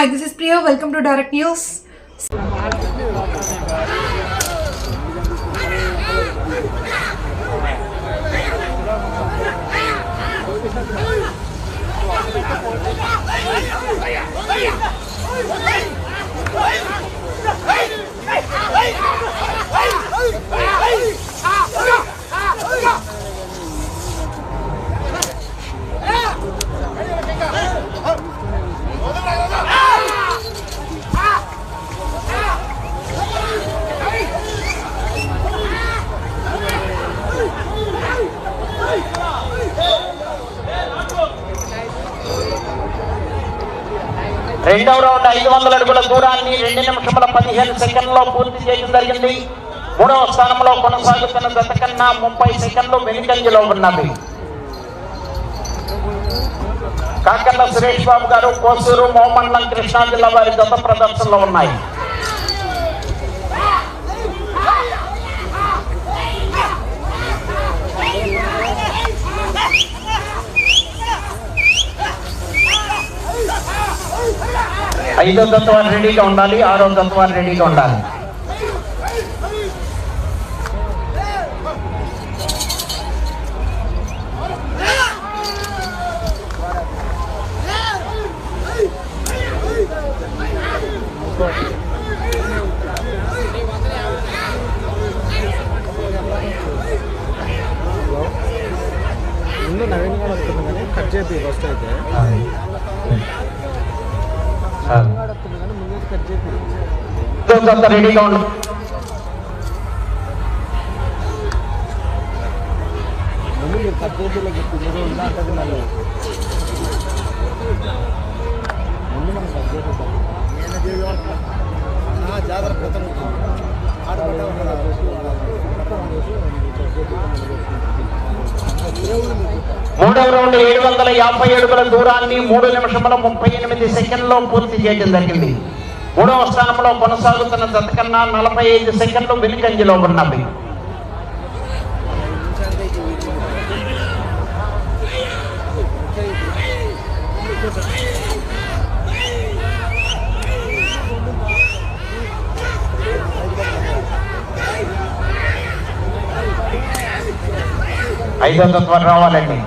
Hi, this is Priya. Welcome to Direct News. రెండవ round 500 అడుగుల దూరాన్ని 2 నిమిషముల 15 సెకండ్లలో పూర్తి చేయడం జరిగింది. మూడవ స్థానంలో కొనసాగుతున్న జత కన్నా 30 సెకండ్లు వెనుకంజలో ఉన్నది. కాకర్ల సురేష్ బాబు గారు, కోసూరు మోహమండలం కృష్ణా జిల్లా వారి జత ప్రదర్శనలో ఉన్నాయి. ఐదో జత వారు రెడీగా ఉండాలి, ఆరో జత వారు రెడీగా ఉండాలి. ముందు నవీన్ గారు వస్తుంది కానీ కట్ చేసి ఫస్ట్ అయితే ముందు కట్ చేసి రెడీగా ఉండు. ముందు మీరు కట్ చేసి ఉంటుంది మళ్ళీ ముందు మనం కట్ చేసేస్తాం జాగ్రత్త మూడవ రౌండ్ 750 అడుగుల దూరాన్ని 3 నిమిషముల 38 సెకండ్లో పూర్తి చేయడం జరిగింది. మూడవ స్థానంలో కొనసాగుతున్న జత కన్నా 45 సెకండ్లు వెనుకంజలో ఉన్నవి. ఐదో తత్వం రావాలండి.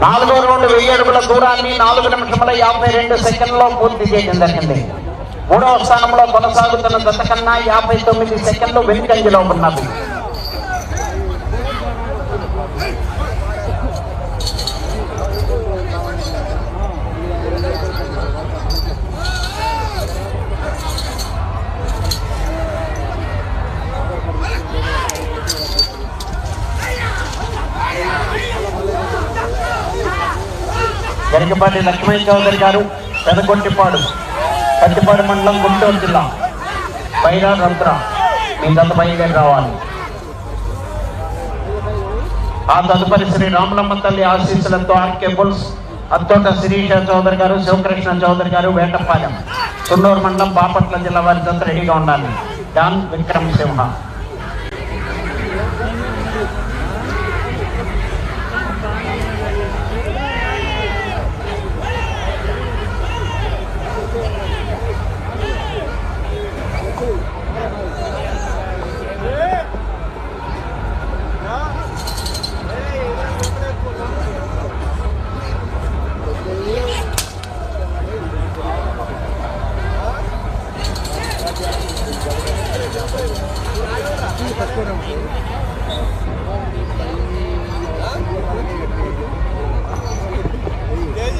నాలుగో రౌండ్ 1000 అడుగుల దూరాన్ని 4 నిమిషముల 52 సెకండ్లో పూర్తి చేయడం జరిగింది. మూడవ స్థానంలో కొనసాగుతున్న జత కన్నా 59 సెకండ్లు వెనుకంజలో ఉన్నది. గరికపాటి లక్ష్మణ్ చౌదరి గారు, పెదగొట్టిపాడు, పట్టిపాడు మండలం, గుంటూరు జిల్లా, పైరా రంధ్ర మీ జత బయలుదేరి రావాలి. ఆ తదుపరి శ్రీ రామలమ్మ తల్లి ఆశీస్సులతో ఆర్కే బుల్స్, అత్తోట శిరీష చౌదరి గారు, శివకృష్ణ చౌదరి గారు, వేటపాలెం, తున్నూరు మండలం, బాపట్ల జిల్లా వారి జత రెడీగా ఉండాలి. డాన్ విక్రమ్ సింహ.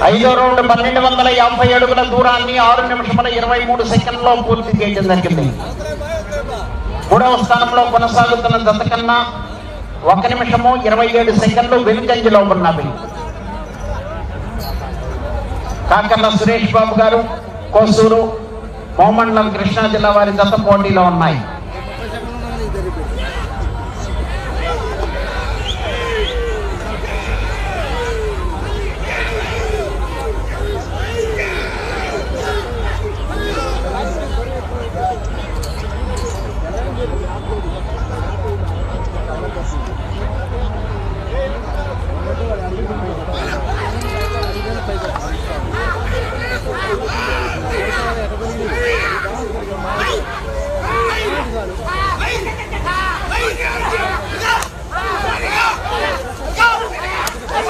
ఐదో రౌండ్ 1250 అడుగుల దూరాన్ని 6 నిమిషముల 23 సెకండ్లో పూర్తి చేయడం జరిగింది. మూడవ స్థానంలో కొనసాగుతున్న జత కన్నా 1 నిమిషము 27 సెకండ్లు వెనుకంజలో ఉన్నవి. కాకర్ల సురేష్ బాబు గారు, కోసూరు, మోమండలం కృష్ణా జిల్లా వారి జత పోటీలో ఉన్నాయి.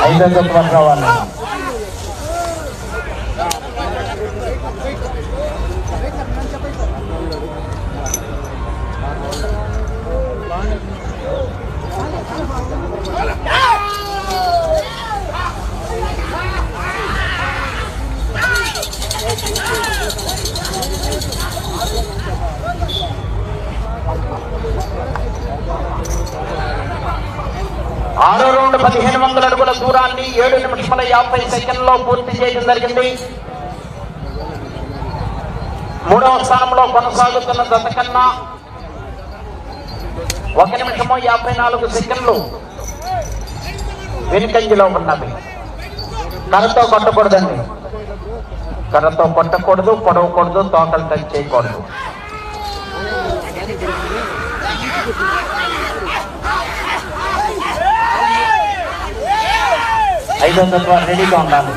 ఐదో జత వరకు రావాలి. ఆరో రౌండ్ 1500 అడుగుల దూరాన్ని 7 నిమిషముల 50 సెకండ్లో పూర్తి చేయడం జరిగింది. మూడవ స్థానంలో కొనసాగుతున్న జత కన్నా 1 నిమిషము 54 సెకండ్లు వెనుకంజలో ఉన్నవి. కర్రతో కొట్టకూడదండి, కర్రతో కొట్టకూడదు, పొడవకూడదు, తోకలు టచ్ చేయకూడదు. ఐదో జత రెడీగా ఉండాలి.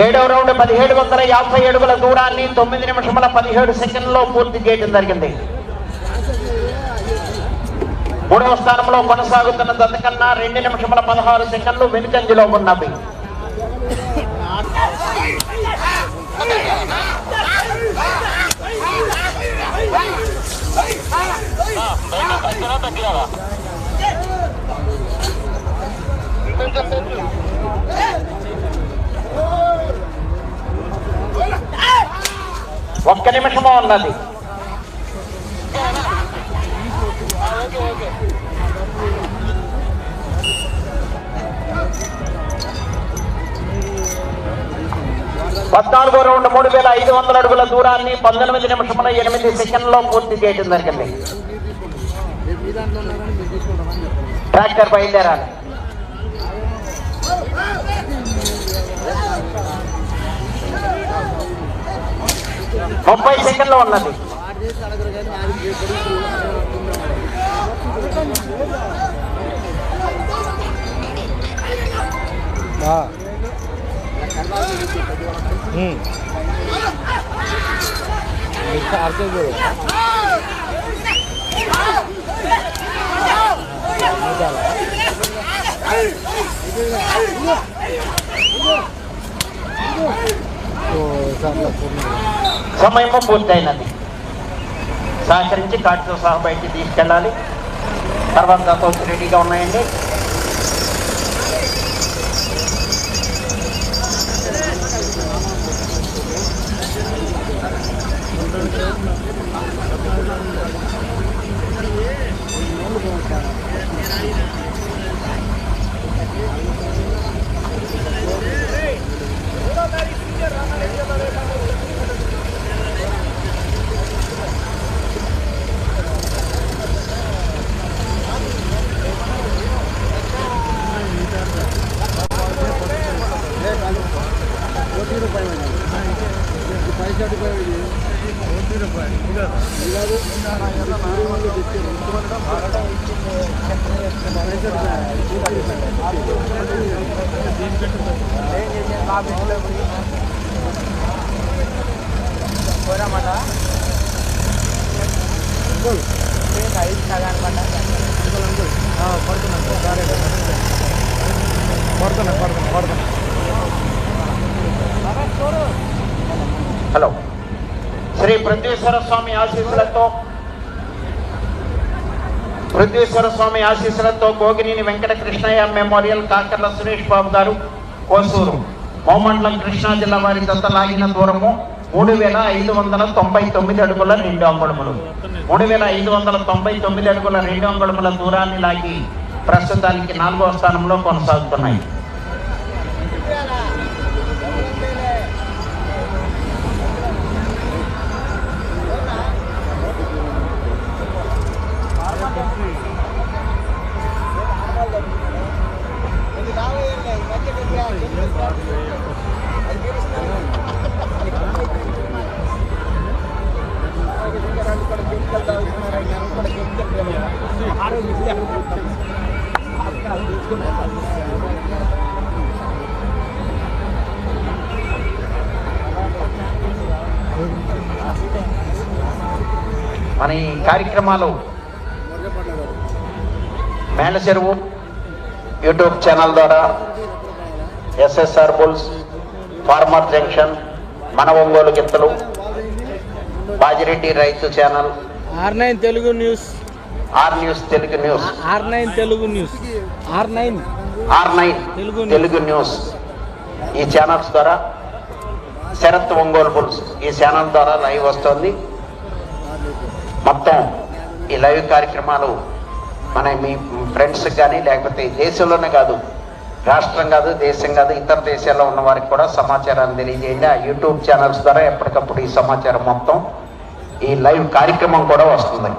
ఏడవ రౌండ్ 1750 అడుగుల దూరాన్ని 9 నిమిషముల 17 సెకండ్లో పూర్తి చేయడం జరిగింది. మూడవ స్థానంలో కొనసాగుతున్న జత కన్నా 2 నిమిషముల 16 సెకండ్లు వెనుకంజలో ఉన్నవి. ఒక్క నిమిషమో ఉన్నది. పద్నాలుగో రౌండ్ 3500 అడుగుల దూరాన్ని 19 నిమిషముల 8 సెకండ్లో పూర్తి చేయడం జరిగింది. ట్రాక్టర్ బయలుదేరాలి. 30 సెకండ్లో ఉన్నది. సమయము పూర్తయినది. సహకరించి కార్డుతో సహా బయటికి తీసుకెళ్ళాలి. తర్వాత వచ్చి రెడీగా ఉన్నాయండి. హలో, శ్రీ పృథ్వీశ్వర స్వామి ఆశీస్సులతో గోగినేని వెంకట కృష్ణయ్య మెమోరియల్ కాకర్ల సురేష్ బాబు గారు కోసూరు మోమండలం కృష్ణా జిల్లా వారి జత లాగిన దూరము 3599 అడుగుల 2 అంగుళములు. 3599 అడుగుల 2 అంగుళముల దూరాన్ని లాగి ప్రస్తుతానికి 4వ స్థానంలో కొనసాగుతున్నాయి. మన ఈ కార్యక్రమాలు మేళ్ళ చెరువు యూట్యూబ్ ఛానల్ ద్వారా ఎస్ఎస్ఆర్ బుల్స్, ఫార్మర్ జంక్షన్, మన ఒంగోలు గిత్తలు, బాజిరెడ్డి రైతు channel, R9 Telugu news, R9 Telugu news ఈ ఛానల్స్ ద్వారా, శరత్ ఒంగోలు బుల్స్ ఈ ఛానల్ ద్వారా లైవ్ వస్తుంది. మొత్తం ఈ లైవ్ కార్యక్రమాలు మన మీ ఫ్రెండ్స్కి కానీ, లేకపోతే దేశంలోనే కాదు, రాష్ట్రం కాదు, దేశం కాదు, ఇతర దేశాల్లో ఉన్న వారికి కూడా సమాచారాన్ని తెలియజేయండి. ఆ యూట్యూబ్ ఛానల్స్ ద్వారా ఎప్పటికప్పుడు ఈ సమాచారం మొత్తం ఈ లైవ్ కార్యక్రమం కూడా వస్తుంది.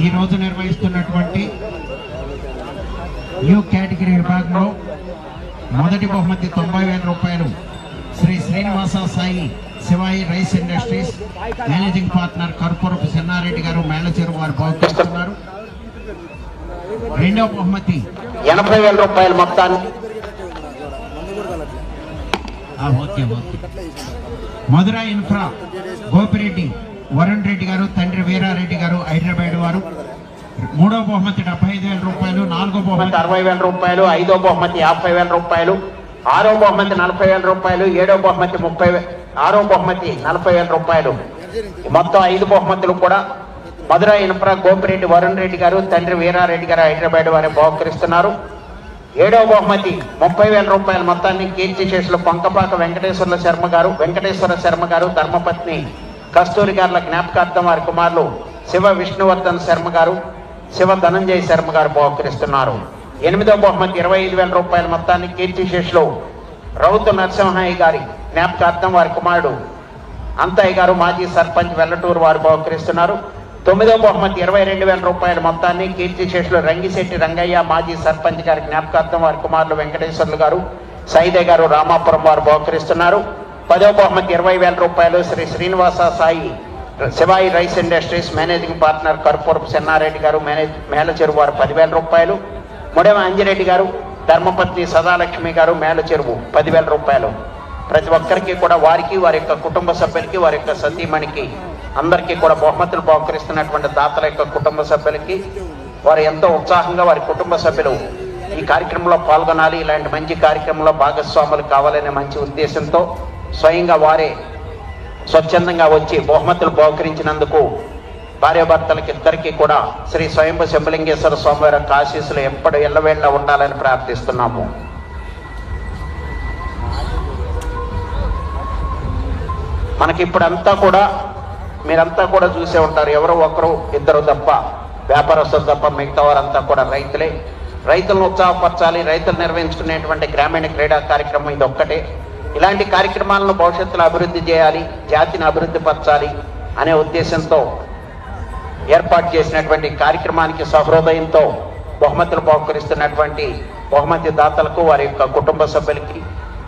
ఈ రోజు నిర్వహిస్తున్నటువంటి న్యూ కేటగిరీ విభాగంలో మొదటి బహుమతి 90,000 రూపాయలు Shri Srinivasa Sai Shivayi rice industries managing partner Karpurapu Chennareddy గారు మేళచెరువు వారు బహుకరిస్తున్నారు. రెండవ బహుమతి 80,000 రూపాయల మొత్తాన్ని మధురా ఇన్ఫ్రా గోపిరెడ్డి వరుణ్ రెడ్డి గారు, తండ్రి వీరారెడ్డి గారు హైదరాబాద్ వారు. మూడవ బహుమతి 75,000 రూపాయలు, నాలుగో బహుమతి 60,000 రూపాయలు, ఐదో బహుమతి 50,000 రూపాయలు, ఆరో బహుమతి 40,000 రూపాయలు, ఏడో బహుమతి 40,000 రూపాయలు. మొత్తం 5 బహుమతులు కూడా మధురా ఇన్ఫ్రా గోపిరెడ్డి వరుణ్ రెడ్డి గారు, తండ్రి వీరారెడ్డి గారు హైదరాబాద్ వారిని బహుకరిస్తున్నారు. ఏడవ బహుమతి 30,000 రూపాయల మొత్తాన్ని కీర్తిశేషులు పంకపాక వెంకటేశ్వర శర్మ గారు ధర్మపత్ని కస్తూరి గారుల జ్ఞాపకార్థం వారి కుమారులు శివ విష్ణువర్ధన్ శర్మ గారు, శివ ధనంజయ శర్మ గారు బహుకరిస్తున్నారు. ఎనిమిదవ బహుమతి 25,000 రూపాయల మొత్తాన్ని కీర్తిశేషులు రౌతు నరసింహయ్య గారి జ్ఞాపకార్థం వారి కుమారుడు అంతయ్య గారు మాజీ సర్పంచ్ వెల్లటూరు వారు బహుకరిస్తున్నారు. 9వ బహుమతి 22,000 రూపాయల మొత్తాన్ని కీర్తిశేషులు రంగిశెట్టి రంగయ్య మాజీ సర్పంచ్ గారి జ్ఞాపకార్థం వారి కుమారులు వెంకటేశ్వర్లు గారు, సైదే గారు రామాపురం వారు బహుకరిస్తున్నారు. 10వ బహుమతి 20,000 రూపాయలు Shri Srinivasa Sai Shivayi rice industries managing partner Karpurapu Chennareddy గారు మేలచెరువు వారు 10,000 రూపాయలు. ముడెమ అంజిరెడ్డి గారు ధర్మపత్ని సదాలక్ష్మి గారు మేలచెరువు 10,000 రూపాయలు. ప్రతి ఒక్కరికి కూడా వారికి వారి యొక్క కుటుంబ సభ్యులకి వారి యొక్క సతీమణికి అందరికీ కూడా బహుమతులు బహుకరిస్తున్నటువంటి దాతల యొక్క కుటుంబ సభ్యులకి వారు ఎంతో ఉత్సాహంగా వారి కుటుంబ సభ్యులు ఈ కార్యక్రమంలో పాల్గొనాలి, ఇలాంటి మంచి కార్యక్రమంలో భాగస్వాములు కావాలనే మంచి ఉద్దేశంతో స్వయంగా వారే స్వచ్ఛందంగా వచ్చి బహుమతులు బహుకరించినందుకు భార్యాభర్తలకి ఇద్దరికీ కూడా శ్రీ స్వయంభు శంభులింగేశ్వర స్వామివారి యొక్క ఆశీస్సులు ఎప్పుడు ఎల్లవేళ్ళ ఉండాలని ప్రార్థిస్తున్నాము. మనకి ఇప్పుడంతా కూడా మీరంతా కూడా చూసే ఉంటారు, ఎవరో ఒకరు ఇద్దరు తప్ప వ్యాపారస్తులు తప్ప మిగతా వారంతా కూడా రైతులే. రైతులను ఉత్సాహపరచాలి, రైతులు నిర్వహించుకునేటువంటి గ్రామీణ క్రీడా కార్యక్రమం ఇది ఒక్కటే. ఇలాంటి కార్యక్రమాలను భవిష్యత్తులో అభివృద్ధి చేయాలి, జాతిని అభివృద్ధి పరచాలి అనే ఉద్దేశంతో ఏర్పాటు చేసినటువంటి కార్యక్రమానికి సహృదయంతో బహుమతులు బహుకరిస్తున్నటువంటి బహుమతి దాతలకు వారి యొక్క కుటుంబ సభ్యులకి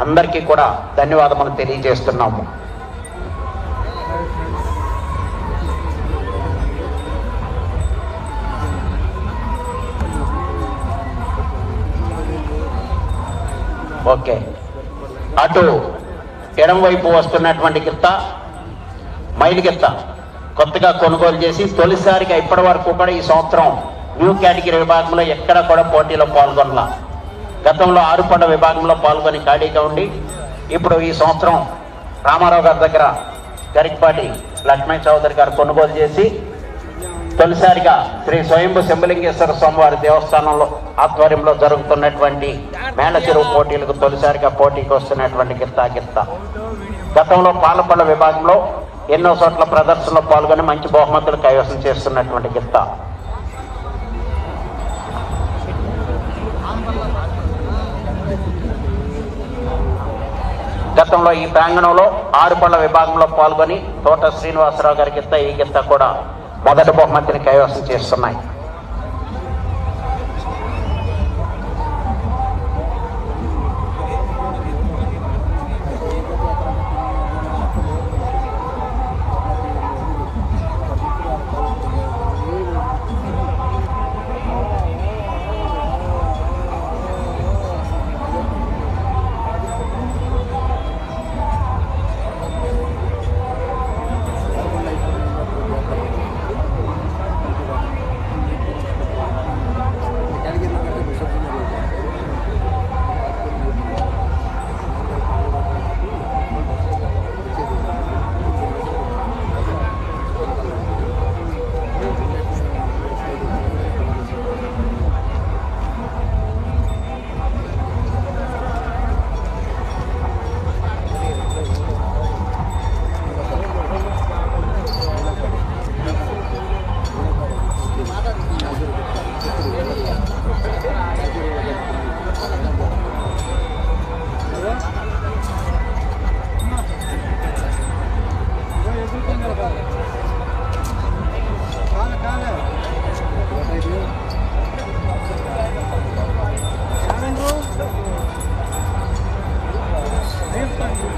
అందరికీ కూడా ధన్యవాదములు తెలియజేస్తున్నాము. ఓకే, అటు ఎడం వైపు వస్తున్నటువంటి గిత్త మైలు గిత్త కొత్తగా కొనుగోలు చేసి తొలిసారిగా ఇప్పటి వరకు కూడా ఈ సంవత్సరం న్యూ కేటగిరీ విభాగంలో ఎక్కడ కూడా పోటీలో పాల్గొనలా. గతంలో 6 పండ విభాగంలో పాల్గొని ఖాళీగా ఉండి ఇప్పుడు ఈ సంవత్సరం రామారావు గారి దగ్గర గరికపాటి లక్ష్మణ్ చౌదరి గారు కొనుగోలు చేసి తొలిసారిగా శ్రీ స్వయంభు శంభులింగేశ్వర స్వామివారి దేవస్థానంలో ఆధ్వర్యంలో జరుగుతున్నటువంటి మేళచెరువు పోటీలకు తొలిసారిగా పోటీకి వస్తున్నటువంటి గిత్త గతంలో పాలపళ్ళ విభాగంలో ఎన్నో చోట్ల ప్రదర్శనలో పాల్గొని మంచి బహుమతులు కైవసం చేస్తున్నటువంటి గిత్త. గతంలో ఈ ప్రాంగణంలో 6 పళ్ళ విభాగంలో పాల్గొని తోట శ్రీనివాసరావు గారి గిత్త ఈ గిత్త కూడా మొదటి బహుమతిని కైవసం చేస్తున్నాయి.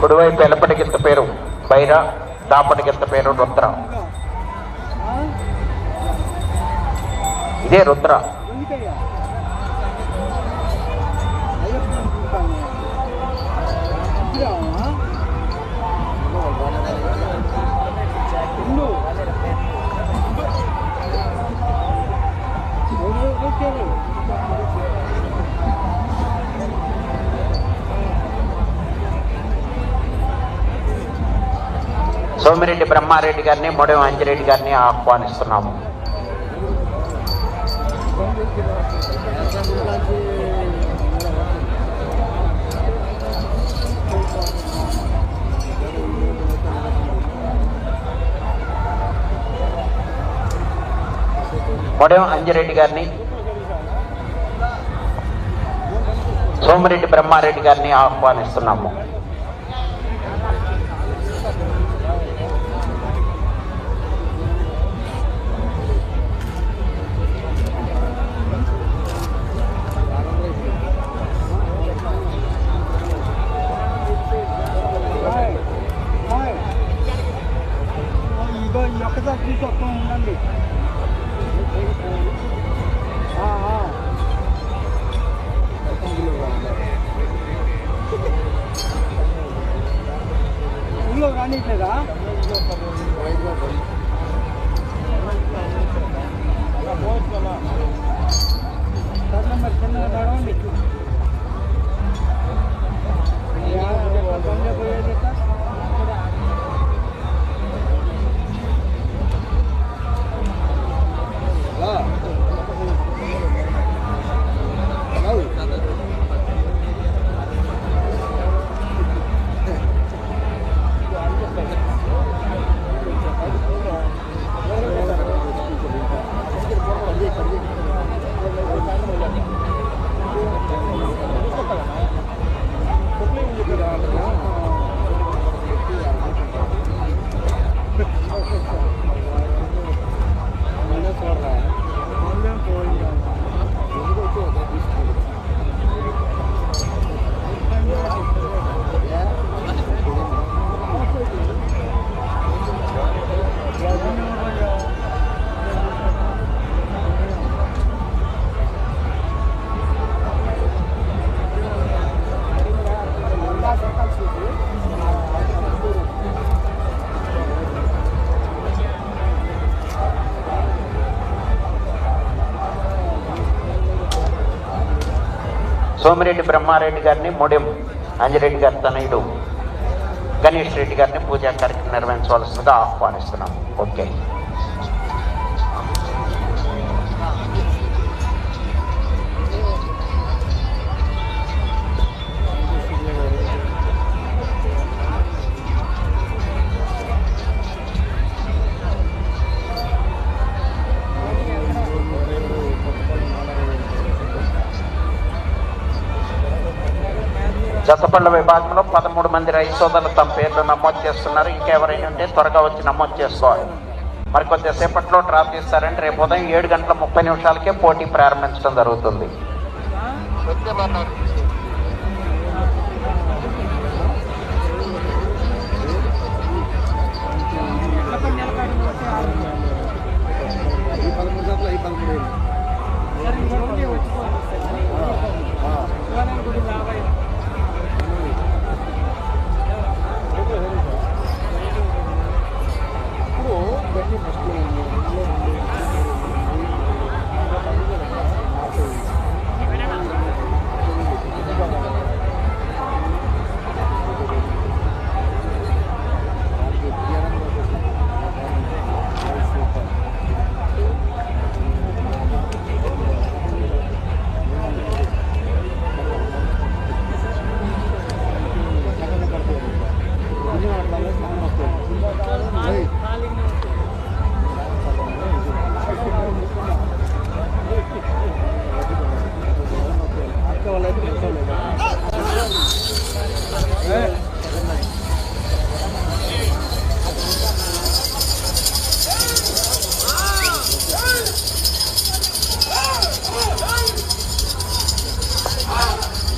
కుడివైపు ఎలపటి గిత్త పేరు బైరా, దాపటి గిత్త పేరు రుద్ర. ఇదే రుద్ర. సోమిరెడ్డి బ్రహ్మారెడ్డి గారిని, మొడెం అంజిరెడ్డి గారిని ఆహ్వానిస్తున్నాము. మొడెం అంజిరెడ్డి గారిని, సోమిరెడ్డి బ్రహ్మారెడ్డి గారిని ఆహ్వానిస్తున్నాము. ఒక్కసారి తీసి వస్తాం ఉండండి. ఊళ్ళో రానిట్లేదా? మరి చిన్నగా నడవండి. సోమిరెడ్డి బ్రహ్మారెడ్డి గారిని మొడెం అంజిరెడ్డి గారి తనయుడు గణేష్ రెడ్డి గారిని పూజా కార్యక్రమం నిర్వహించవలసిందిగా ఆహ్వానిస్తున్నాం. ఓకే. జతపళ్ళ విభాగంలో 13 మంది రైతు సోదరులు తమ పేర్లు నమోదు చేస్తున్నారు. ఇంకెవరైనా ఉంటే త్వరగా వచ్చి నమోదు చేసుకోవాలి. మరి కొద్దిసేపట్లో డ్రా తీస్తారంటే రేపు ఉదయం 7:30 పోటీ ప్రారంభించడం జరుగుతుంది.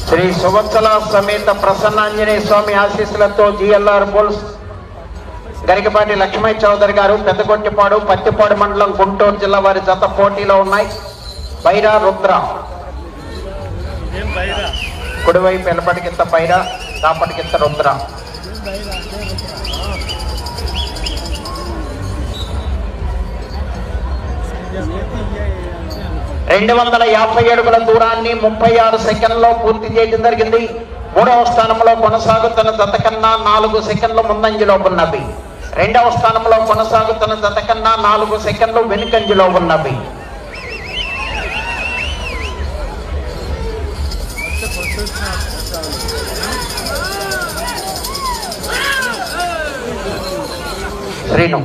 శ్రీ సువత్సల సమేత ప్రసన్నాంజనేయ స్వామి ఆశీస్సులతో జిఎల్ఆర్ బుల్స్ గరికపాటి లక్ష్మయ్య చౌదరి గారు పెద్దగొట్టిపాడు పత్తిపాడు మండలం గుంటూరు జిల్లా వారి జత పోటీలో ఉన్నాయి. బైరా రుద్ర కుడివైపు ఎలపటికింత బైరా, కాపటికింత రుద్ర. రెండు 250 అడుగుల దూరాన్ని 36 సెకండ్లో పూర్తి చేయడం జరిగింది. 3వ స్థానంలో కొనసాగుతున్న జత కన్నా 4 సెకండ్లు ముందంజలో ఉన్నవి. 2వ స్థానంలో కొనసాగుతున్న జత కన్నా 4 సెకండ్లు వెనుకంజలో ఉన్నవి. శ్రీను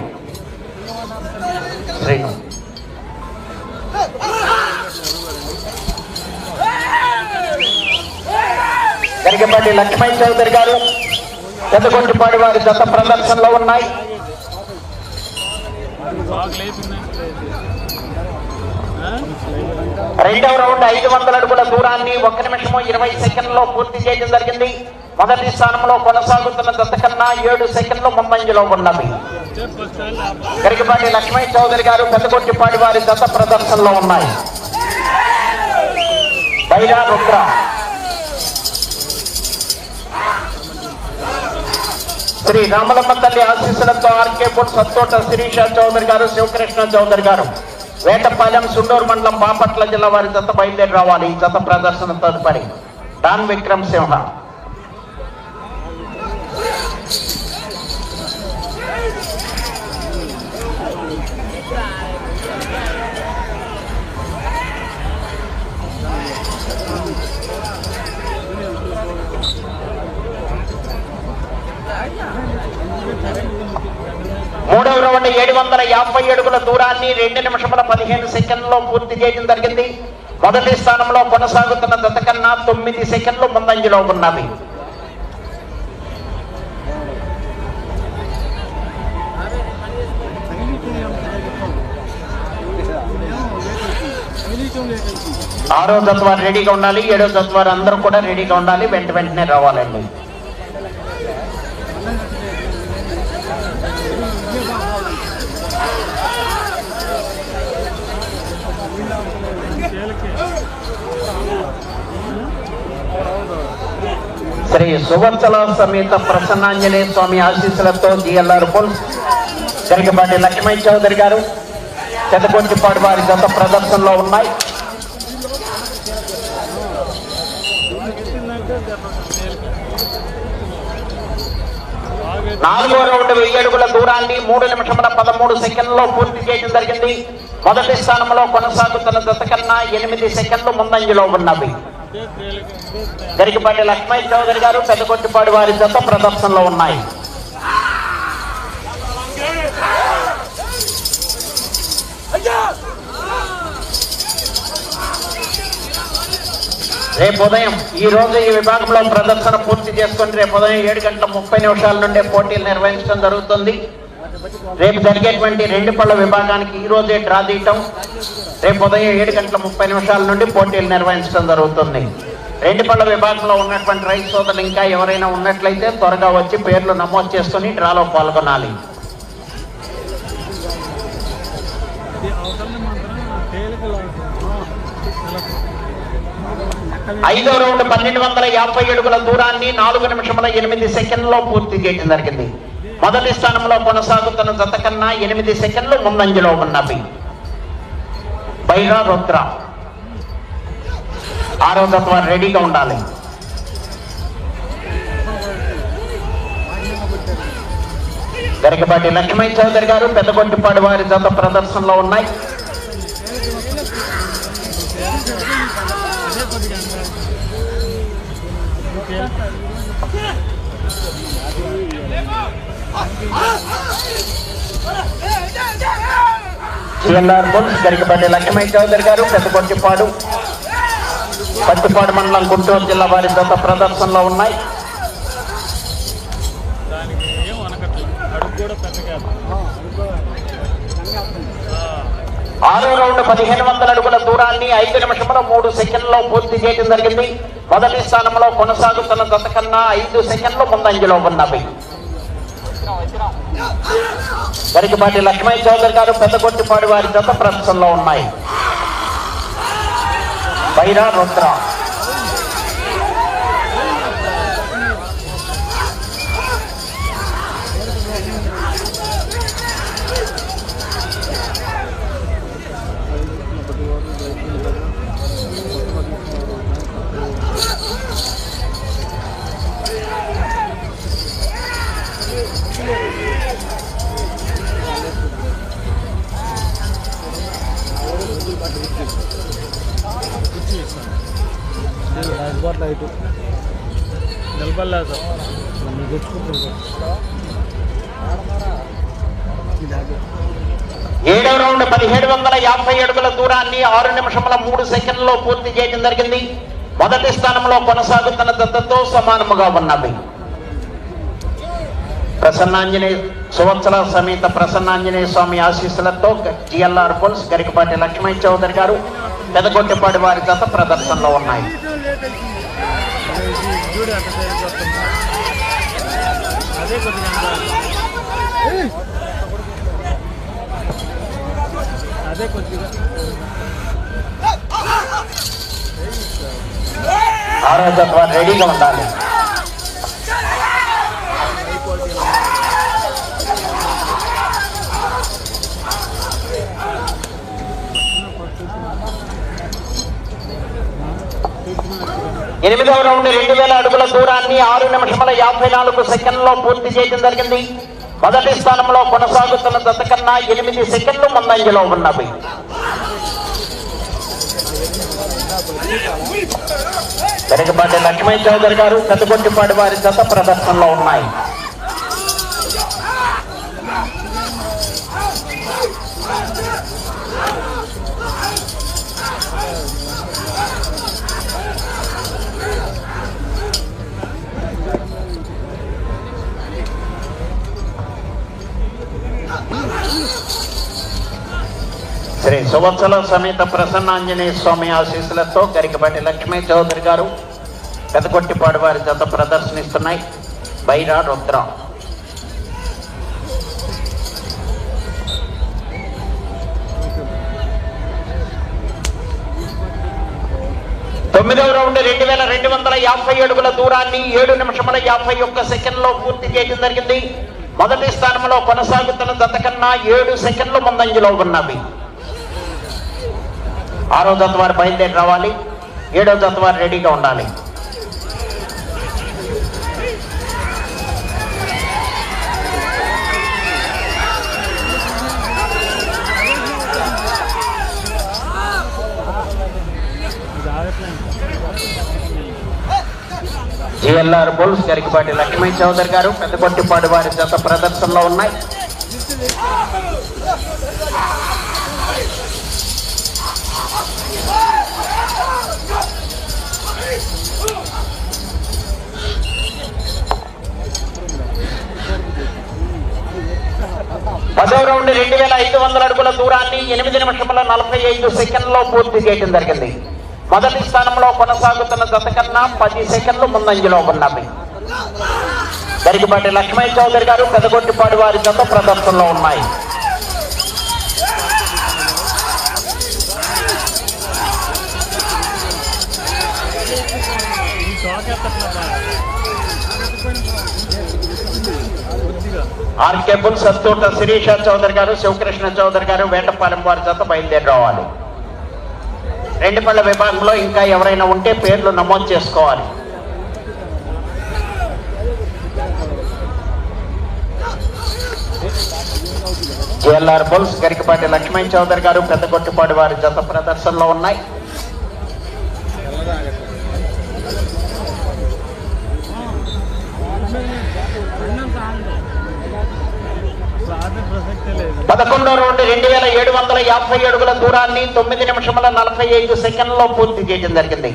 గరికపాటి లక్ష్మయ్య చౌదరి గారు పెద్దగొట్టిపాడు వారి జత ప్రదర్శనలో ఉన్నాయి. రెండవ రౌండ్ 500 అడుగుల దూరాన్ని 1 నిమిషము 20 సెకండ్లో పూర్తి చేయడం జరిగింది. మొదటి స్థానంలో కొనసాగుతున్న జత కన్నా 7 సెకండ్లు ముందంజలో ఉన్నవి. గరికపాటి లక్ష్మీ చౌదరి గారు, పెద్దగొట్టిపాటి వారి జత ప్రదర్శనలో ఉన్నాయి. బైరా రుద్ర, శ్రీ రామలమ్మ తల్లి ఆశీస్సులతో ఆర్కే బుల్స్ అత్తోట శిరీష చౌదరి గారు, శివకృష్ణ చౌదరి గారు, వేటపాలెం, సుండూరు మండలం, బాపట్ల జిల్లా వారి జత బయలుదేరి రావాలి. ఈ జత ప్రదర్శన తదుపరి డాన్ విక్రమ్ సింహ. మూడవ రౌండ్ 750 అడుగుల దూరాన్ని 2 నిమిషముల 15 సెకండ్లలో పూర్తి చేయడం జరిగింది. మొదటి స్థానంలో కొనసాగుతున్న జత కన్నా 9 సెకండ్లు ముందంజలో ఉన్నవి. ఆరో జత వారు రెడీగా ఉండాలి. 7వ జత వారు అందరూ కూడా రెడీగా ఉండాలి. వెంటనే రావాలండి. శ్రీ సువత్సల సమేత ప్రసన్నాంజనేయ స్వామి ఆశీస్సులతో జిఎల్ఆర్ బుల్స్, గరికపాటి లక్ష్మీ చౌదరి గారు, పెద్దగొట్టిపాటి వారి జత ప్రదర్శనలో ఉన్నాయి. నాలుగో రౌండ్ 1000 అడుగుల దూరాన్ని 3 నిమిషముల 13 సెకండ్లలో పూర్తి చేయడం జరిగింది. మొదటి స్థానంలో కొనసాగుతున్న జత కన్నా 8 సెకండ్లు ముందంజలో ఉన్నవి. గరికపాటి లక్ష్మీ చౌదరి గారు, పెద్దగొట్టిపాటి వారి జత ప్రదర్శనలో ఉన్నాయి. రేపు ఉదయం ఈ రోజు ఈ విభాగంలో ప్రదర్శన పూర్తి చేసుకుని రేపు ఉదయం 7:30 నుండి పోటీలు నిర్వహించడం జరుగుతుంది. రేపు జరిగేటువంటి 2 పళ్ళ విభాగానికి ఈ రోజే డ్రా తీయటం, రేపు ఉదయం 7:30 నుండి పోటీలు నిర్వహించడం జరుగుతుంది. 2 పళ్ళ విభాగంలో ఉన్నటువంటి రైతు సోదరులు ఇంకా ఎవరైనా ఉన్నట్లయితే త్వరగా వచ్చి పేర్లు నమోదు చేసుకుని డ్రాలో పాల్గొనాలి. 5వ రౌండ్ 1250 అడుగుల దూరాన్ని 4 నిమిషముల 8 సెకండ్లలో పూర్తి చేయడం జరిగింది. మొదటి స్థానంలో కొనసాగుతున్న జత కన్నా 8 సెకండ్లు ముందంజలో ఉన్నవి. బైరా రుద్ర, 6వ జత వారు రెడీగా ఉండాలి. గరికపాటి లక్ష్మీ చౌదరి గారు, పెద్దగొట్టిపాటి వారి జత ప్రదర్శనలో ఉన్నాయి. జిఎల్ఆర్ బుల్స్, గరికపాటి లక్ష్మీ చౌదరి గారు, పెద్దగొట్టిపాడు, పత్తిపాడు మండలం, గుంటూరు జిల్లా వారి జత ప్రదర్శనలో ఉన్నాయి. ఆరో రౌండ్ 1500 అడుగుల దూరాన్ని 5 నిమిషముల 3 సెకండ్లలో పూర్తి చేయడం జరిగింది. మొదటి స్థానంలో కొనసాగుతున్న జత కన్నా 5 సెకండ్లు ముందంజలో ఉన్నవి. గరికపాటి లక్ష్మీ చౌదరి గారు, పెద్దగొట్టిపాటి వారి జత ప్రదర్శనలో ఉన్నాయి. బైరా రుద్ర, ఏడవ రౌండ్ 1750 అడుగుల దూరాన్ని 6 నిమిషముల 3 సెకండ్లలో పూర్తి చేయడం జరిగింది. మొదటి స్థానంలో కొనసాగుతున్న జతతో సమానముగా ఉన్నవి. ప్రసన్నాంజనేయ సువత్సల సమేత ప్రసన్నాంజనేయ స్వామి ఆశీస్సులతో జిఎల్ఆర్ బుల్స్, గరికపాటి లక్ష్మీ చౌదరి గారు, పెదగొట్టిపాటి వారి జత ప్రదర్శనలో ఉన్నాయి. చూడు అట్లా సైడ్ వస్తుందా అదే కొద్దిగా అదే కొద్దిగా ఆరోగ్యం రెడీగా ఉండాలి. ఎనిమిదవ రౌండ్ 2000 అడుగుల దూరాన్ని 6 నిమిషముల 54 సెకండ్లో పూర్తి చేయడం జరిగింది. మొదటి స్థానంలో కొనసాగుతున్న జత కన్నా 8 సెకండ్లు ముందంజలో ఉన్నవి. వెనకబాటి లక్ష్మీ చౌదరి గారు, పెద్దగొట్టిపాటి వారి జత ప్రదర్శనలో ఉన్నాయి. శ్రీ సువత్సల సమేత ప్రసన్నాంజనేయ స్వామి ఆశీస్సులతో గరికపాటి లక్ష్మీ చౌదరి గారు, పెదకొట్టిపాడు వారి జత ప్రదర్శనిస్తున్నాయి. బైరా రుద్ర. తొమ్మిదవ రౌండ్ 2250 అడుగుల దూరాన్ని 7 నిమిషముల 51 సెకండ్లో పూర్తి చేయడం జరిగింది. మొదటి స్థానంలో కొనసాగుతున్న జత కన్నా 7 సెకండ్లు ముందంజలో ఉన్నవి. 6వ జత వారు బయలుదేరి రావాలి. 7వ జత వారు రెడీగా ఉండాలి. జిఎల్ఆర్ బుల్స్ గరికపాటి లక్ష్మీ చౌదరి గారు, పెద్దగొట్టిపాడు వారి జత ప్రదర్శనలో ఉన్నాయి. పదో రౌండ్ 2500 అడుగుల దూరాన్ని 8 నిమిషముల 45 సెకండ్లో పూర్తి చేయడం జరిగింది. మొదటి స్థానంలో కొనసాగుతున్న జత కన్నా 10 సెకండ్లు ముందంజలో ఉన్నవి. గరికపాటి లక్ష్మీ చౌదరి గారు, పెదగొట్టిపాడు వారి జత ప్రదర్శనలో ఉన్నాయి. ఆర్కే బుల్స్ అత్తూట శిరీష చౌదరి గారు, శివకృష్ణ చౌదరి గారు, వేటపాలెం వారి జత బయలుదేరి రావాలి. 2 పళ్ళ విభాగంలో ఇంకా ఎవరైనా ఉంటే పేర్లు నమోదు చేసుకోవాలి. జిఎల్ఆర్ బుల్స్ గరికపాటి లక్ష్మీ చౌదరి గారు, పెద్దగొట్టిపాడు వారి జత ప్రదర్శనలో ఉన్నాయి. పదకొండో రౌండ్ 2750 అడుగుల దూరాన్ని 9 నిమిషముల 45 సెకండ్లో పూర్తి చేయడం జరిగింది.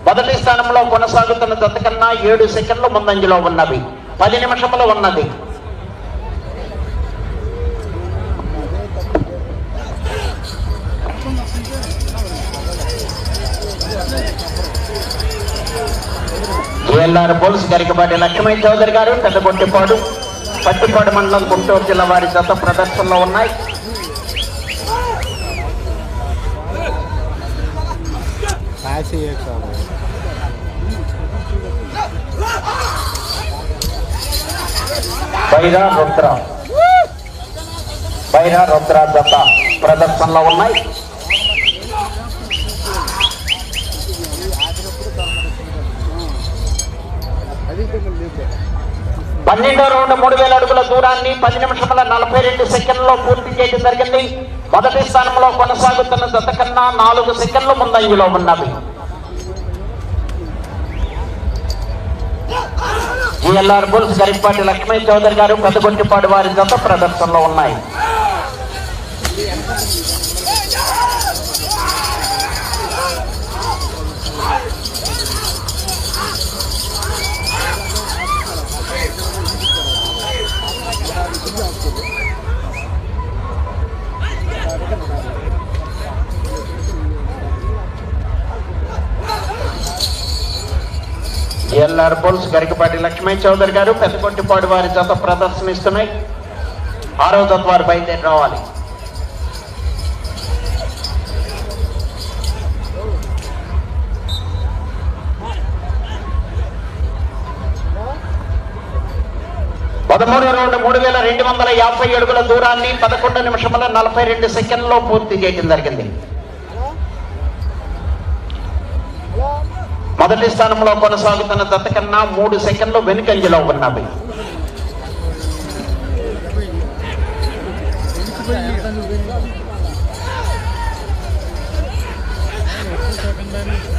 మొదటి స్థానంలో కొనసాగుతున్న జత కన్నా 7 సెకండ్లు ముందంజలో ఉన్నవి. 10 నిమిషములు ఉన్నది. జిఎల్ఆర్ బుల్స్ గరికపాటి లక్ష్మీ చౌదరి గారు, పెద్దగొట్టిపాడు, పట్టిపాడు మండలం, గుంటూరు జిల్లా వారి జత ప్రదర్శనలో ఉన్నాయి. బైరా రుద్ర జత ప్రదర్శనలో ఉన్నాయి. 12వ రౌండ్ 3000 అడుగుల దూరాన్ని 10 నిమిషముల 42 సెకండ్లో పూర్తి చేయడం జరిగింది. మొదటి స్థానంలో కొనసాగుతున్న జత కన్నా 4 సెకండ్లు ముందంజలో ఉన్నవి. జిఎల్ఆర్ బుల్స్ గరికపాటి లక్ష్మీ చౌదరి గారు, పెద్దగొట్టిపాడు వారి జత ప్రదర్శనలో ఉన్నాయి. జిఎల్ఆర్ బుల్స్ గరికపాటి లక్ష్మీ చౌదరి గారు పెద్దకొట్టిపాడు వారి జత ప్రదర్శనిస్తున్నాయి. 6వ జత వారు బయలుదేరి రావాలి. పదమూడవ రౌండ్ 3250 అడుగుల దూరాన్ని 11 నిమిషముల 42 సెకండ్లో పూర్తి చేయడం జరిగింది. మొదటి స్థానంలో కొనసాగుతున్న జత కన్నా 3 సెకండ్లు వెనుకంజలో ఉన్నవి.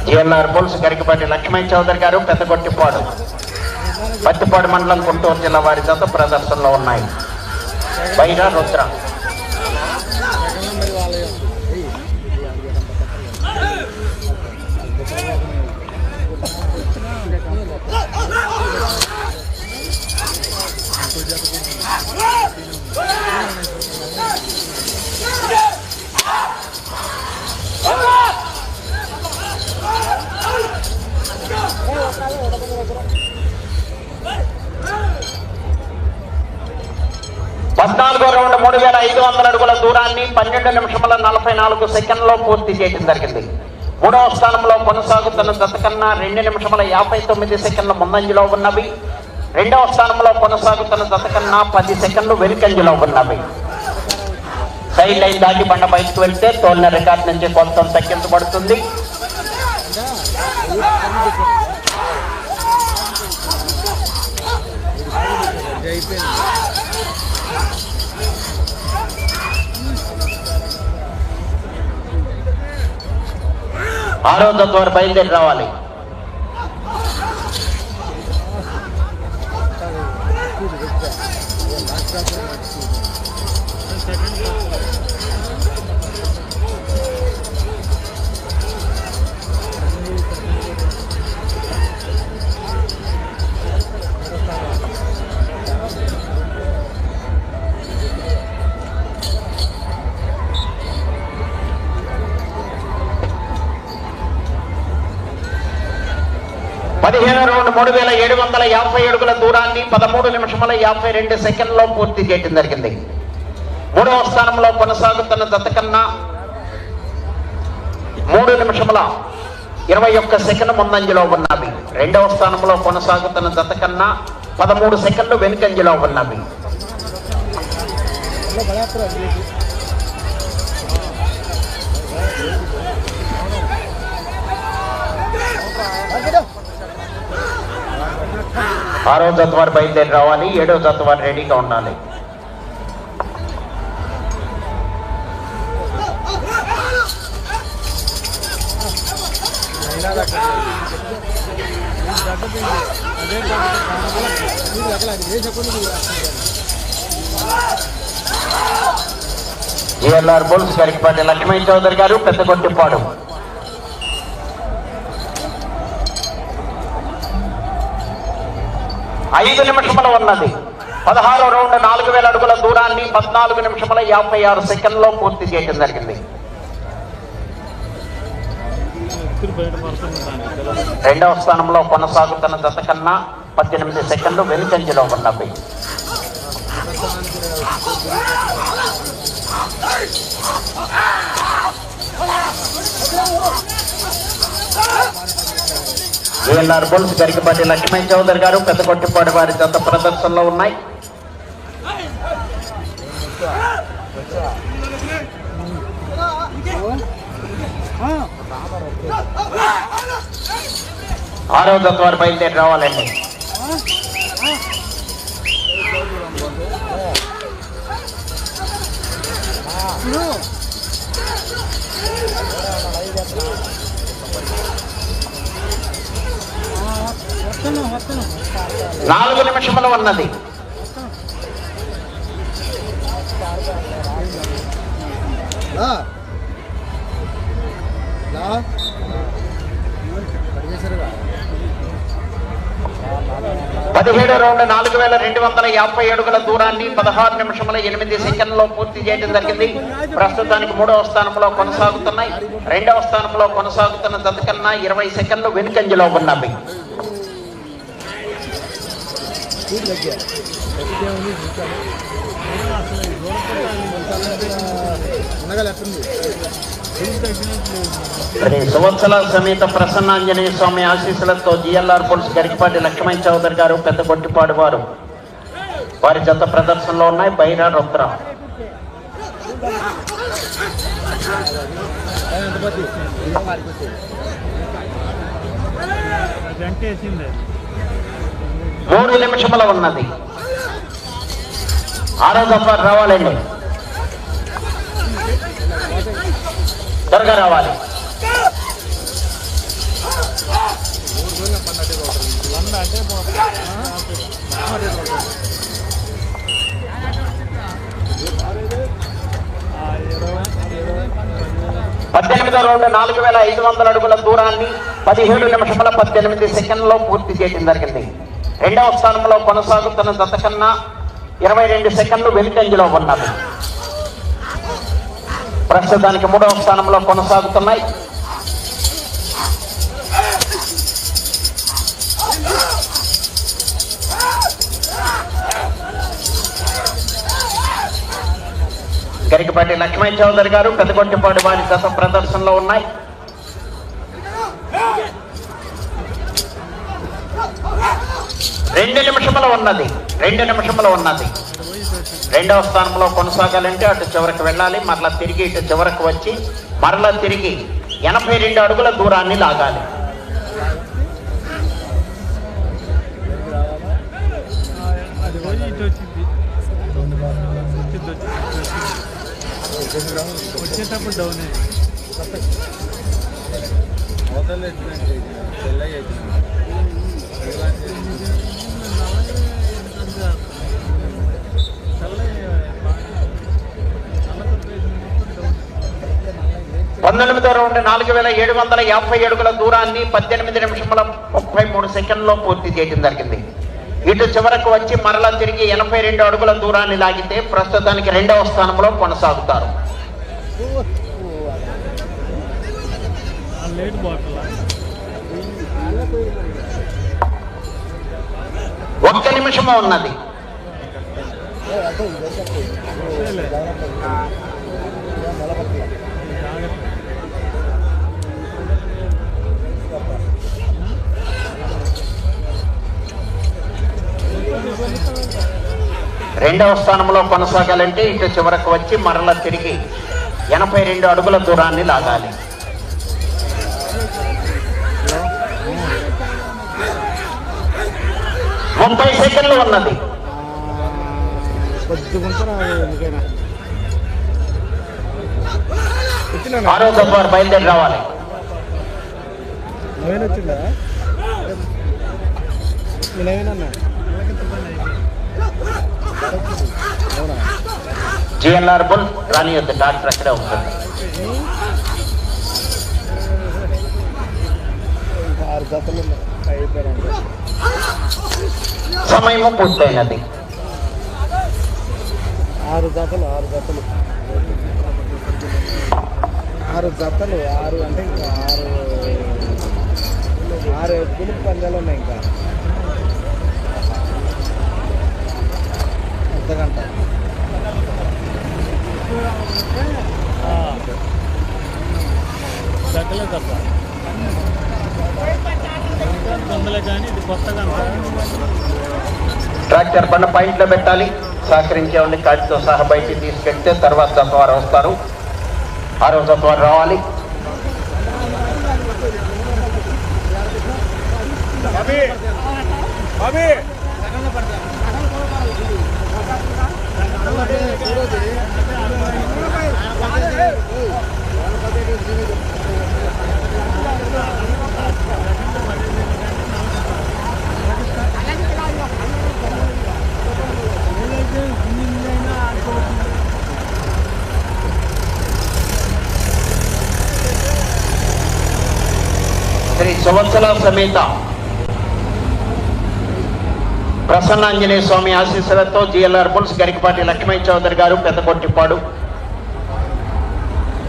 జిఎల్ఆర్ బుల్స్ గరికపాటి లక్ష్మీ చౌదరి గారు పెద్దగొట్టిపాడు పత్తిపాడు మండలం గుంటూరు జిల్లా వారి జత ప్రదర్శనలో ఉన్నాయి. బైరా రుద్ర పద్నాలుగో రౌండ్ 3500 అడుగుల దూరాన్ని 12 నిమిషముల 44 సెకండ్లో పూర్తి చేయడం జరిగింది. 3వ స్థానంలో కొనసాగుతున్న జత కన్నా 2 నిమిషముల 59 సెకండ్ల ముందంజలో ఉన్నవి. 2వ స్థానంలో కొనసాగుతున్న జత కన్నా 10 సెకండ్లు వెనుకంజలో ఉన్నవి. సైడ్ లైన్ దాటి బండ బయటకు వెళ్తే తోలిన రికార్డు నుంచి కొంత తగ్గించబడుతుంది. ఆరో జత వారు బయలుదేరి రావాలి. పదిహేను రౌండ్ 3750 అడుగుల దూరాన్ని 13 నిమిషముల 52 సెకండ్లో పూర్తి చేయడం జరిగింది. 3వ స్థానంలో కొనసాగుతున్న జత కన్నా 3 నిమిషముల 21 సెకండ్ ముందంజలో ఉన్నవి. 2వ స్థానంలో కొనసాగుతున్న జత కన్నా 13 సెకండ్లు వెనుకంజలో ఉన్నవి. ఆరో జత వారు బయలుదేరి రావాలి. 7వ జత వారు రెడీగా ఉండాలి. జిఎల్ఆర్ బుల్స్ గరికపాటి లక్ష్మీ చౌదరి గారు పెద్దగొట్టిపాడు. ఐదు నిమిషములు ఉన్నది. 16వ రౌండ్ 4000 అడుగుల దూరాన్ని 14 నిమిషముల 56 సెకండ్లో పూర్తి చేయడం జరిగింది. 2వ స్థానంలో కొనసాగుతున్న జత కన్నా 18 సెకండ్లు వెనుకంజలో ఉన్నవి. జిఎల్ఆర్ బుల్స్ గరికపాటి లక్ష్మీ చౌదరి గారు పెద్దకొట్టిపాడు వారి జత ప్రదర్శనలో ఉన్నాయి. ఆరో జత వారు బయలుదేరి రావాలండి. నాలుగు నిమిషములు ఉన్నది. పదిహేడు రౌండ్ 4250 అడుగుల దూరాన్ని 16 నిమిషముల 8 సెకండ్లో పూర్తి చేయడం జరిగింది. ప్రస్తుతానికి 3వ స్థానంలో కొనసాగుతున్నాయి. 2వ స్థానంలో కొనసాగుతున్న జత కన్నా 20 సెకండ్లు వెనుకంజలో ఉన్నవి. స్పీడ్ తగ్గా తగ్గితే ఉంది చూసాను అసలు ఉండగల ఎట్టుంది శ్రీ సువత్సల సమేత ప్రసన్నాంజనేయ స్వామి ఆశీస్సులతో జిఎల్ఆర్ పుల్స్ గరికపాటి లక్ష్మణ్ చౌదరి గారు పెద్ద కొట్టిపాడు వారు వారి జత ప్రదర్శనలో ఉన్నాయి. బైరా రుద్ర మూడు నిమిషముల ఉన్నది. ఆరో దఫా రావాలండి, త్వరగా రావాలి. పద్దెనిమిదో రౌండ్ 4500 అడుగుల దూరాన్ని 17 నిమిషముల 18 సెకండ్లో పూర్తి చేయడం జరిగింది. రెండవ స్థానంలో కొనసాగుతున్న జత కన్నా 22 సెకండ్లు వెనుకంజలో ఉన్నది. ప్రస్తుతానికి మూడవ స్థానంలో కొనసాగుతున్నాయి. గరికపాటి లక్ష్మణ్ చౌదరి గారు పెద్దగొట్టిపాడు వారి జత ప్రదర్శనలో ఉన్నాయి. రెండు నిమిషముల ఉన్నది. రెండవ స్థానంలో కొనసాగాలంటే అటు చివరికి వెళ్ళాలి, మరలా తిరిగి ఇటు చివరకు వచ్చి మరలా తిరిగి 82 అడుగుల దూరాన్ని లాగాలి. వచ్చేటప్పుడు డౌన్ పంతొమ్మిదో రౌండ్ 4750 అడుగుల దూరాన్ని 18 నిమిషముల 33 సెకండ్లో పూర్తి చేయడం జరిగింది. ఇటు చివరకు వచ్చి మరలా తిరిగి 82 అడుగుల దూరాన్ని లాగితే ప్రస్తుతానికి రెండవ స్థానంలో కొనసాగుతారు. ఒక్క నిమిషము ఉన్నది. రెండవ స్థానంలో కొనసాగాలంటే ఇటు చివరకు వచ్చి మరలా తిరిగి 82 అడుగుల దూరాన్ని లాగాలి. ముప్పై సెకండ్లు ఉన్నది. ఆరో దఫారు బయలుదేరి రావాలి. జిఎల్ఆర్ బుల్ రానియొద్దు, డాక్టర్ అక్కడే ఉంటుంది. సమయం పూర్తయినది. 6 జతలు 6 అంటే ఇంకా 6 గెలుపు పందాలు ఉన్నాయి. ఇంకా అర్ధగంట జతలే తప్ప కానీ ఇది కొత్తగా ట్రాక్టర్ బండ పాయింట్లో పెట్టాలి. సహకరించే ఉండి కాటితో సహా బయటికి తీసుకెళ్తే తర్వాత జతవారు వస్తారు. ఆరో జతవారు రావాలి. శ్రీ సువత్సల సమేత ప్రసన్నాంజనేయ స్వామి ఆశీస్సులతో జిఎల్ఆర్ పుల్స్ గరికపాటి లక్ష్మణ్ చౌదరి గారు పెద్దకొట్టిపాడు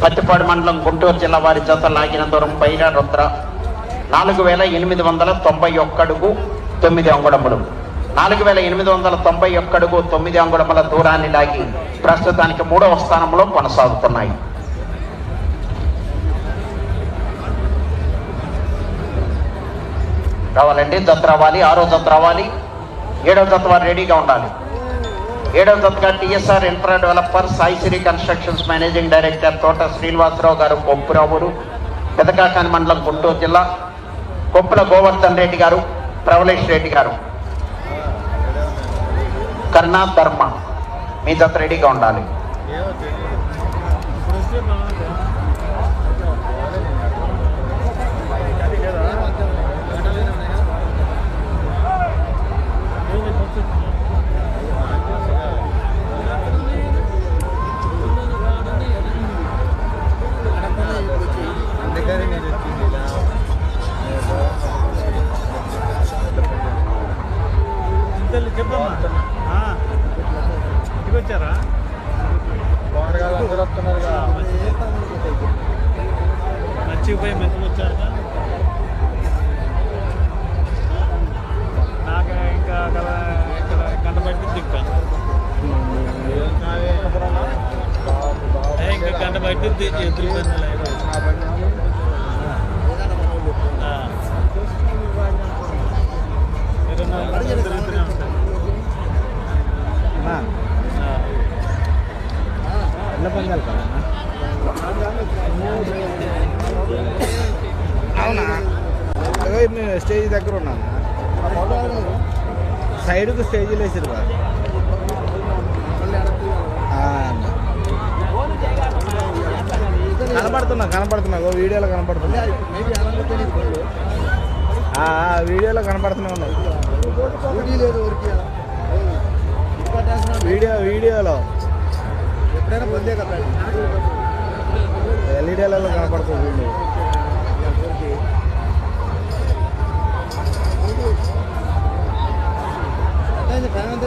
పత్తిపాడు మండలం గుంటూరు జిల్లా వారి జత లాగిన దూరం బైరా రుద్ర 4891 అడుగు 9 అంగుళములు. 4891 అడుగు 9 అంగుళముల దూరాన్ని లాగి ప్రస్తుతానికి 3వ స్థానంలో కొనసాగుతున్నాయి. రావాలండి, జత రావాలి. 6వ జత రావాలి. 7వ జత వారు రెడీగా ఉండాలి. 7వ జతగా TSR infra developer Saisri constructions managing director తోట శ్రీనివాసరావు గారు, కొప్పురావురు, పెదకాకాని మండలం, గుంటూరు జిల్లా. కొప్పుల గోవర్ధన్ రెడ్డి గారు, ప్రవలేష్ రెడ్డి గారు, కర్ణా ధర్మ. మీ జత రెడీగా ఉండాలి. వచ్చారా మర్చిపోయి మెత్తలు వచ్చాక నాకు ఇంకా గంట బయట దిక్కాను. ఇంకా గంట బయట ఎదురు పని తిరుగుతూనే ఉంటాయి. ఎన్న పందాలు కదా అవునా? నేను స్టేజ్ దగ్గర ఉన్నాను. సైడ్కు స్టేజీలు వేసారు కదా. కనపడుతున్నా వీడియోలో కనపడుతున్నా. వీడియోలో కనపడుతూనే ఉన్నాయి. వీడియోలో ఎప్పుడైనా పొందే కదా ఎల్ఈడీలలో కనపడుతుంది వీడియో.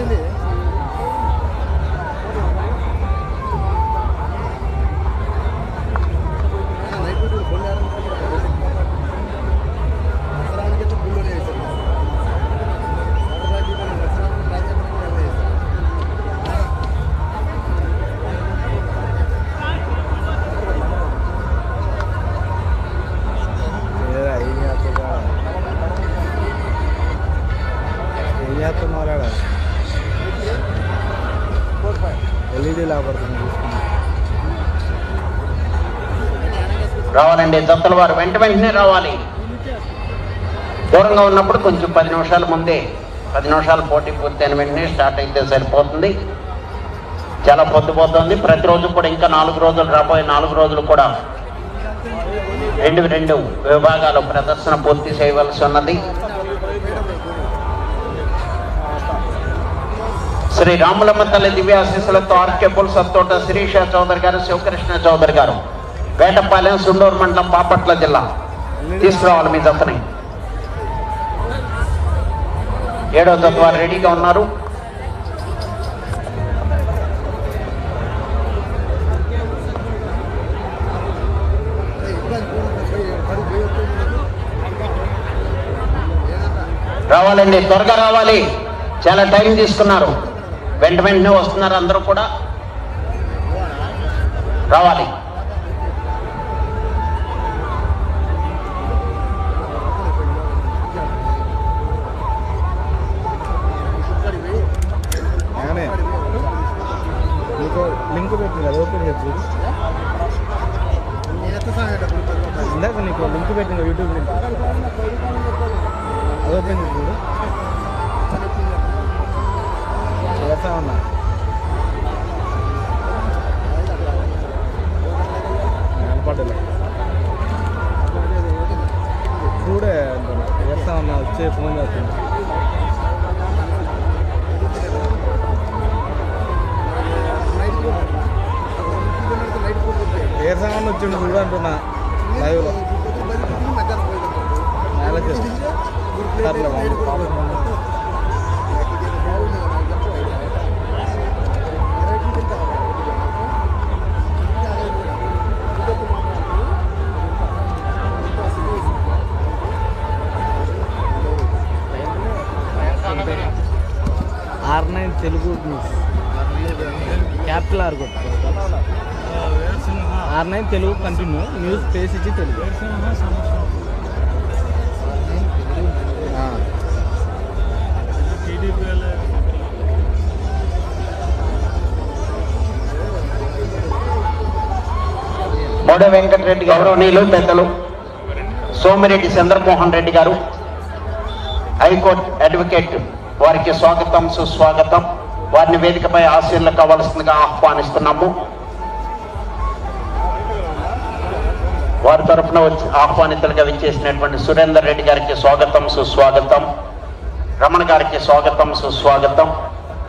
అండి ఎల్ఈడీ లాపడుతుంది. రావాలండి జతల వారు వెంటనే రావాలి. దూరంగా ఉన్నప్పుడు కొంచెం 10 నిమిషాల ముందే 10 నిమిషాలు పోటీ పూర్తయిన వెంటనే స్టార్ట్ అయితే సరిపోతుంది. చాలా పొద్దుపోతుంది. ప్రతిరోజు కూడా ఇంకా 4 రోజులు, రాబోయే 4 రోజులు కూడా 2 విభాగాలు ప్రదర్శన పూర్తి చేయవలసి ఉన్నది. శ్రీ రాములమ్మ తల్లి దివ్యాశీస్సులతో ఆర్కే బుల్స్ తోట శిరీష చౌదరి గారు, శివకృష్ణ చౌదరి గారు, వేటపాలెం, సుండూరు మండలం, బాపట్ల జిల్లా. తీసుకురావాలి మీ జతని. 7వ జత వారు రెడీగా ఉన్నారు. రావాలండి, త్వరగా రావాలి. చాలా టైం తీసుకున్నారు. వెంటనే వస్తున్నారు. అందరూ కూడా రావాలి. లింక్ పెట్టింది అది ఓపెన్ చేసి ఇందాక నీకు లింక్ పెట్టింది యూట్యూబ్ లింక్ అది ఓపెన్ చేసి చేస్తా ఉన్నా. కనపడలే చూడే చేస్తా ఉన్నా. వచ్చే ఫోన్ చేస్తున్నా. ఏర్సామని వచ్చిండు చూడు అంటున్నా లైవ్లో. Good news capital R good R9 Telugu continue news space ఇచ్చి తెలుగు మోడ వెంకటరెడ్డి గౌరవనీయులు పెద్దలు సోమిరెడ్డి చంద్రమోహన్ రెడ్డి గారు హైకోర్టు అడ్వకేట్ వారికి స్వాగతం సుస్వాగతం. వారిని వేదికపై ఆశీర్లు కావాల్సిందిగా ఆహ్వానిస్తున్నాము. వారి తరఫున వచ్చి ఆహ్వానితులుగా విచ్చేసినటువంటి సురేందర్ రెడ్డి గారికి స్వాగతం సుస్వాగతం. రమణ గారికి స్వాగతం సుస్వాగతం.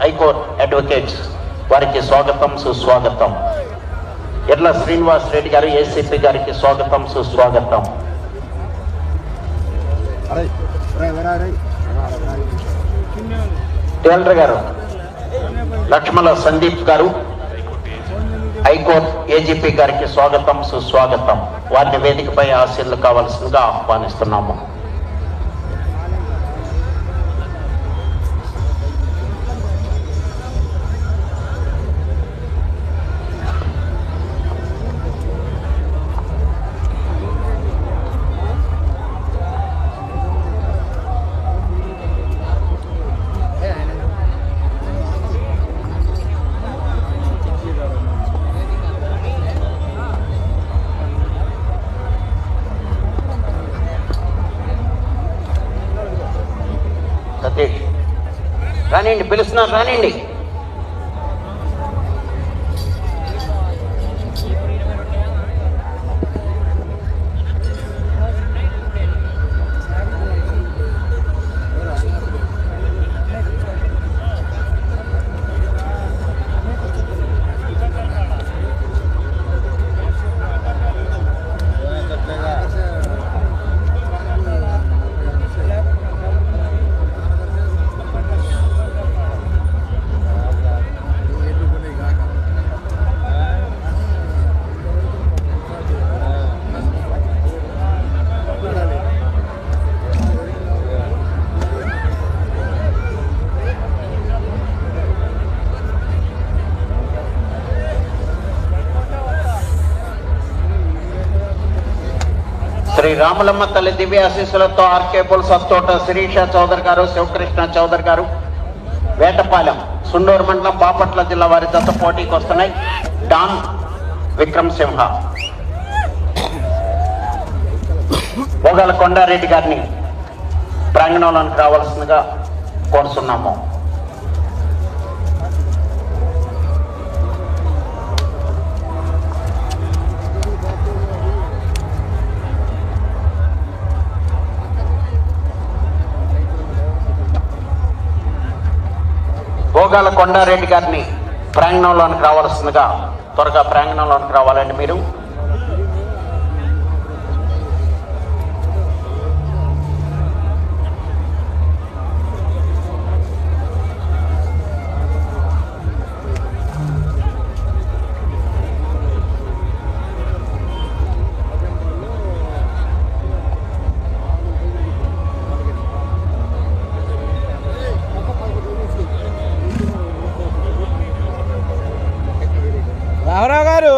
హైకోర్టు అడ్వకేట్స్ వారికి స్వాగతం సుస్వాగతం. ఎర్ల శ్రీనివాస్ రెడ్డి గారు ఏసీపీ గారికి స్వాగతం సుస్వాగతం. టేలర్ గారు లక్ష్మణ సందీప్ గారు హైకోర్టు ఏజీపీ గారికి స్వాగతం సుస్వాగతం. వారిని వేదికపై ఆశీర్లు కావాల్సిందిగా ఆహ్వానిస్తున్నాము. సతీష్ రానండి, పిలుస్తున్నారు రానండి. శ్రీ రాములమ్మ తల్లి దివ్య ఆశీస్సులతో ఆర్కే పుల్ సత్తోట శిరీష చౌదరి గారు, శివకృష్ణ చౌదరి గారు వేటపాలెం సుండూరు మండలం బాపట్ల జిల్లా వారి జత పోటీకి వస్తున్నాయి. డాన్ విక్రమ్ సింహ భోగాల కొండారెడ్డి గారిని ప్రాంగణంలోనికి రావాల్సిందిగా కోరుతున్నాము. భోగాల కొండారెడ్డి గారిని ప్రాంగణంలోనికి రావాల్సిందిగా త్వరగా ప్రాంగణంలోనికి రావాలండి మీరు. రామారావు గారు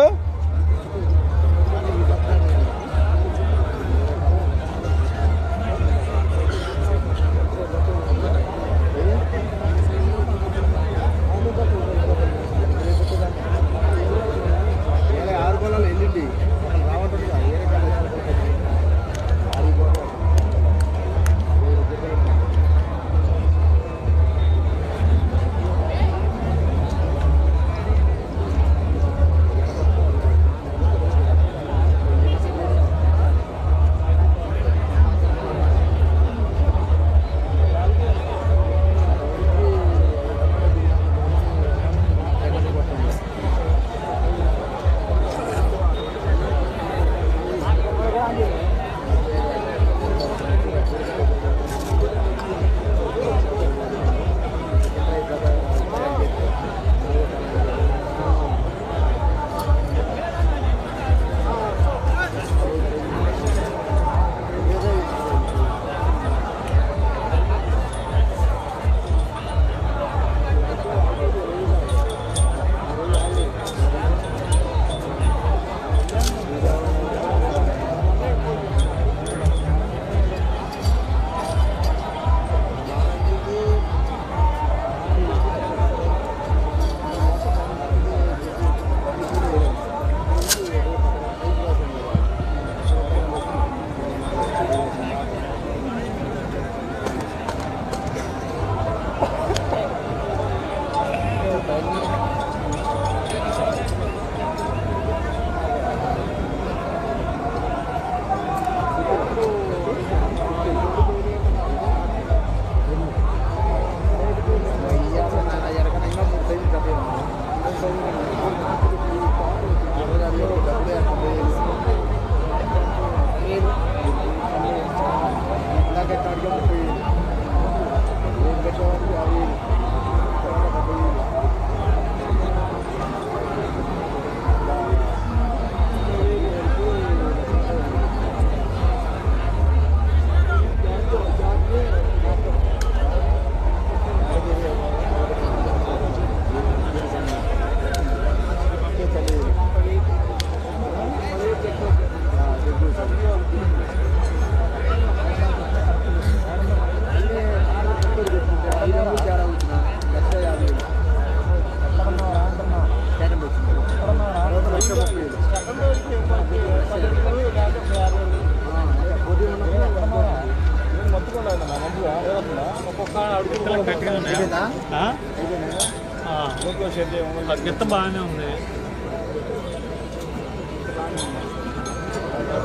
గిత్త బాగానే ఉంది.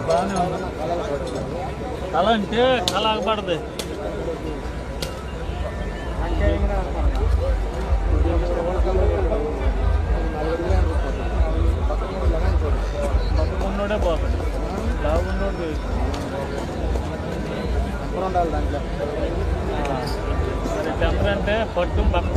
బాగానే ఉంది. కళ అంటే కళ ఆగబడదు. ఉన్నోడే పోతాడు. లాభున్నోడు ఉండాలి దాంట్లో. మరి టెంపర్ అంటే పట్టు బట్ట